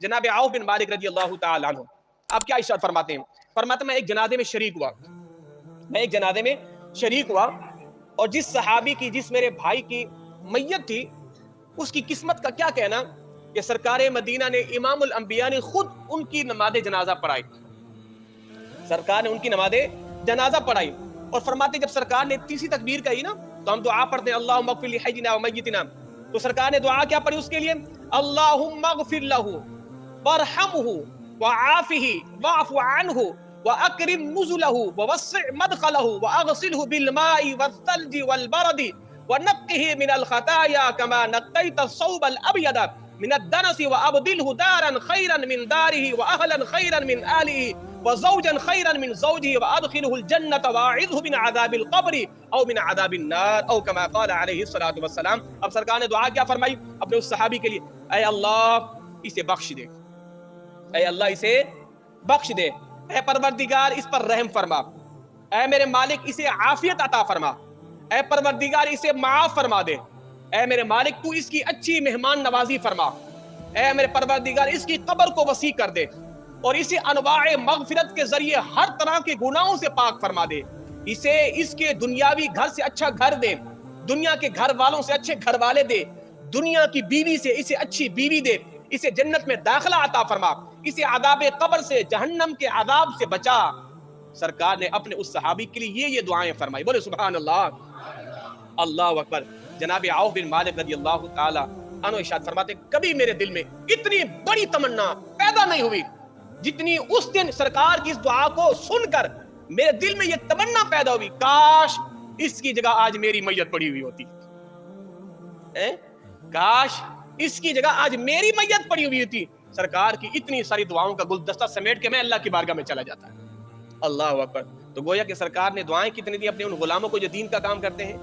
जनाब औफ बिन मालिक रजी अल्लाह तआला अन्हु, आप क्या इरशाद फरमाते हैं? फरमाते मैं एक जनाजे में शरीक हुआ, मैं एक जनाजे में शरीक हुआ, और जिस सहाबी की, जिस मेरे भाई की मैयत थी, उसकी किस्मत का क्या कहना कि सरकार मदीना ने, इमामुल अंबिया ने खुद उनकी नमाज जनाजा पढ़ाई। सरकार ने उनकी नमाज जनाजा पढ़ाई और फरमाते जब सरकार ने तीसरी तकबीर कही ना, तो हम दुआ पढ़ते हैं अल्लाहुम्मा अग़फ़िर लिहय्यिना व मय्यितिना। तो सरकार ने दुआ क्या पढ़ी उसके लिए? अल्लाहुम्मा अग़फ़िर लहू वरहमहू वआफ़िही वअफ़ु अन्हु व अक्रिम नुज़ुलहू व वस्सिअ मदख़लहू व अग़सिलहू बिलमाइ वस्सल्जि वलबरदि व नक़्क़िही मिनल ख़ताया कमा नक़्क़ैत अस्सौबल अब्यद मिनद दनसि व अब्दिलहू दारन ख़ैरन मिन दारिही व अहलन ख़ैरन मिन अहलिही व ज़ौजन ख़ैरन मिन ज़ौजिही व अदख़िलहुल जन्नत व अइज़हू मिन अज़ाबिल क़ब्रि औ मिन अज़ाबिन नार औ कमा क़ाल अलैहि सलातु वस्सलाम। अब सरकार ने दुआ क्या फरमाई अपने उस सहाबी के लिए? ऐ अल्लाह इसे बख्श दे, ऐ अल्लाह इसे बख्श दे, ऐ परवरदिगार इस पर रहम फरमा, ऐ मेरे मालिक इसे आफियत अता फरमा, ऐ परवरदिगार इसे माफ फरमा दे, ऐ मेरे मालिक तू इसकी अच्छी मेहमान नवाजी फरमा, ऐ मेरे परवरदिगार इसकी कब्र को वसी कर दे और इसे अनवाए मगफिरत के जरिए हर तरह के गुनाहों से पाक फरमा दे, इसे इसके दुनियावी घर से अच्छा घर दे, दुनिया के घर वालों से अच्छे घर वाले दे, दुनिया की बीवी से इसे अच्छी बीवी दे, इसे जन्नत में दाखिला अता फरमा, इसे अदाब कब्र से, जहन्नम के अदाब से बचा। सरकार ने अपने उस सहाबी के लिए ये दुआएं फरमाई। बोले सुभान अल्लाह, अल्लाहु अकबर। जनाब औफ बिन मालिक रज़ी अल्लाह ताला अन्हु इरशाद फरमाते कभी मेरे दिल में इतनी बड़ी तमन्ना पैदा नहीं हुई जितनी उस दिन सरकार की इस दुआ को सुनकर मेरे दिल में ये तमन्ना पैदा हुई, काश इसकी जगह आज मेरी मैयत पड़ी हुई होती, काश इसकी जगह आज मेरी मैयत पड़ी हुई होती। सरकार की इतनी सारी दुआओं का गुलदस्ता समेट के मैं अल्लाह की बारगाह में चला जाता। अल्लाह अकबर। तो गोया कि सरकार ने दुआएं कितनी दी अपने उन गुलामों को जो दीन का काम करते हैं।